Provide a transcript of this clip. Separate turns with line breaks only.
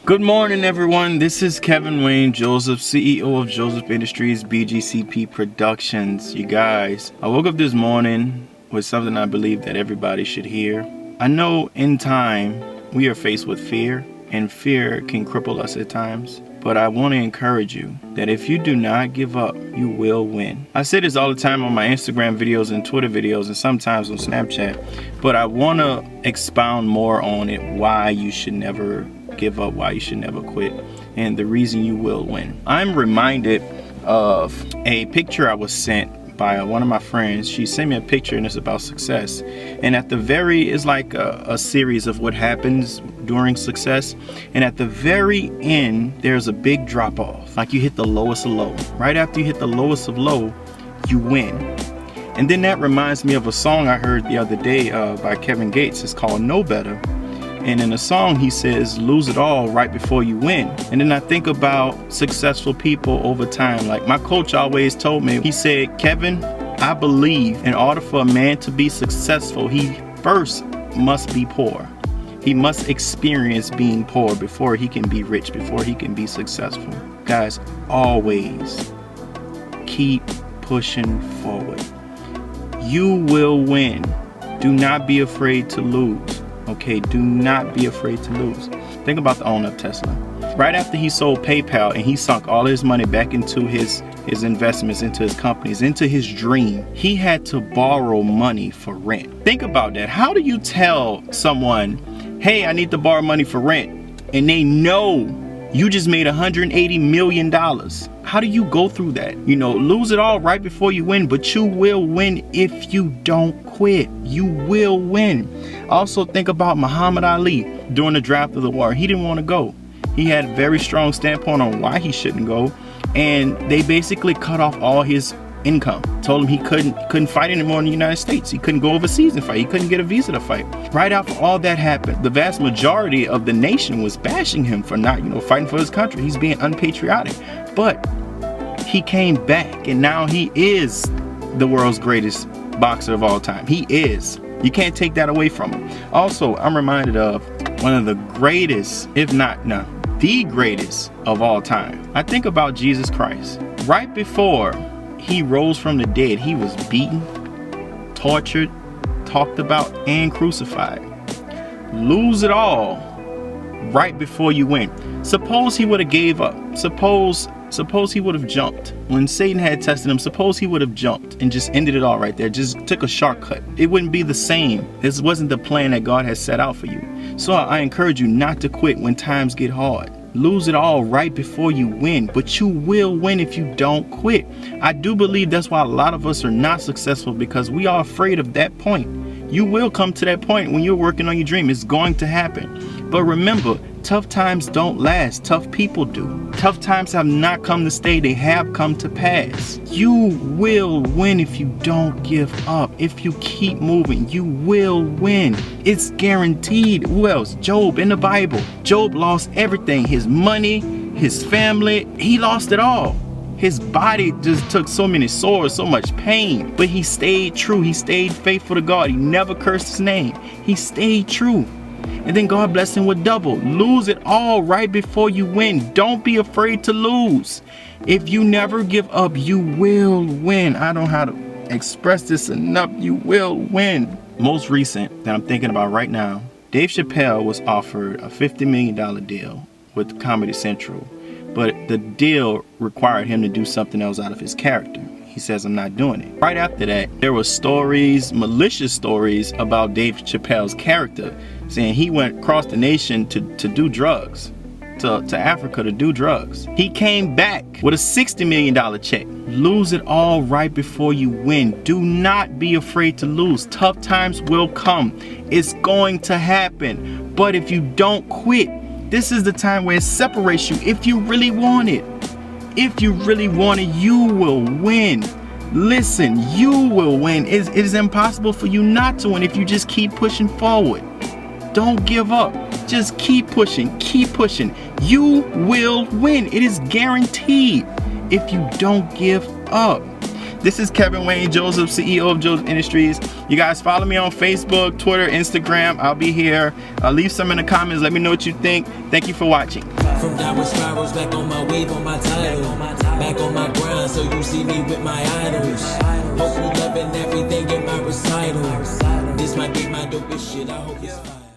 Good morning, everyone. This is Kevin Wayne Joseph, CEO of Joseph Industries, BGCP Productions. You guys, I woke up this morning with something I believe that everybody should hear. I know in time we are faced with fear, and fear can cripple us at times. But I want to encourage you that if you do not give up, you will win. I say this all the time on my Instagram videos and Twitter videos and sometimes on Snapchat, but I want to expound more on it, why you should never give up, why you should never quit, and the reason you will win. I'm reminded of a picture I was sent by one of my friends. She sent me a picture and it's about success, and at the very, it's like a series of what happens during success, and at the very end there's a big drop off, like you hit the lowest of low. Right after you hit the lowest of low, you win. And then that reminds me of a song I heard the other day by Kevin Gates. It's called Know Better. And in the song, he says, lose it all right before you win. And then I think about successful people over time. Like my coach always told me, he said, Kevin, I believe in order for a man to be successful, he first must be poor. He must experience being poor before he can be rich, before he can be successful. Guys, always keep pushing forward. You will win. Do not be afraid to lose. Okay, do not be afraid to lose. Think about the owner of Tesla. Right after he sold PayPal and he sunk all his money back into his investments, into his companies, into his dream, he had to borrow money for rent. Think about that. How do you tell someone, hey, I need to borrow money for rent, and they know you just made $180 million? How do you go through that? You know, lose it all right before you win, but you will win if you don't quit. You will win. Also think about Muhammad Ali during the draft of the war. He didn't want to go. He had a very strong standpoint on why he shouldn't go, and they basically cut off all his income. Told him he couldn't fight anymore in the United States. He couldn't go overseas and fight. He couldn't get a visa to fight. Right after all that happened, the vast majority of the nation was bashing him for not, fighting for his country. He's being unpatriotic. But he came back, and now he is the world's greatest boxer of all time. He is. You can't take that away from him. Also, I'm reminded of one of the greatest, if not, the greatest of all time. I think about Jesus Christ. Right before he rose from the dead, he was beaten, tortured, talked about, and crucified. Lose it all right before you win. Suppose he would have gave up. Suppose he would have jumped. When Satan had tested him, suppose he would have jumped and just ended it all right there, just took a shortcut. It wouldn't be the same. This wasn't the plan that God has set out for you. So I encourage you not to quit when times get hard. Lose it all right before you win, but you will win if you don't quit. I do believe that's why a lot of us are not successful, because we are afraid of that point. You will come to that point when you're working on your dream. It's going to happen. But remember, tough times don't last. Tough people do. Tough times have not come to stay. They have come to pass. You will win if you don't give up. If you keep moving, you will win. It's guaranteed. Who else? Job in the Bible. Job lost everything. His money, his family. He lost it all. His body just took so many sores, so much pain. But he stayed true. He stayed faithful to God. He never cursed his name. He stayed true. And then God blessed him with double. Lose it all right before you win. Don't be afraid to lose. If you never give up, you will win. I don't know how to express this enough. You will win. Most recent that I'm thinking about right now, Dave Chappelle was offered a $50 million deal with Comedy Central. But the deal required him to do something else out of his character. He says, I'm not doing it. Right after that, there were stories, malicious stories about Dave Chappelle's character, saying he went across the nation to do drugs, to Africa to do drugs. He came back with a $60 million check. Lose it all right before you win. Do not be afraid to lose. Tough times will come. It's going to happen. But if you don't quit, this is the time where it separates you. If you really want it, you will win. Listen, you will win. It is impossible for you not to win if you just keep pushing forward. Don't give up. Just keep pushing. Keep pushing. You will win. It is guaranteed if you don't give up. This is Kevin Wayne Joseph, CEO of Joseph Industries. You guys follow me on Facebook, Twitter, Instagram. I'll be here. Leave some in the comments. Let me know what you think. Thank you for watching.
From downward spirals, back on my wave, on my title. Back on my grind, so you see me with my idols. Hope you loving everything in my recital. This might be my dopest shit, I hope it's fine.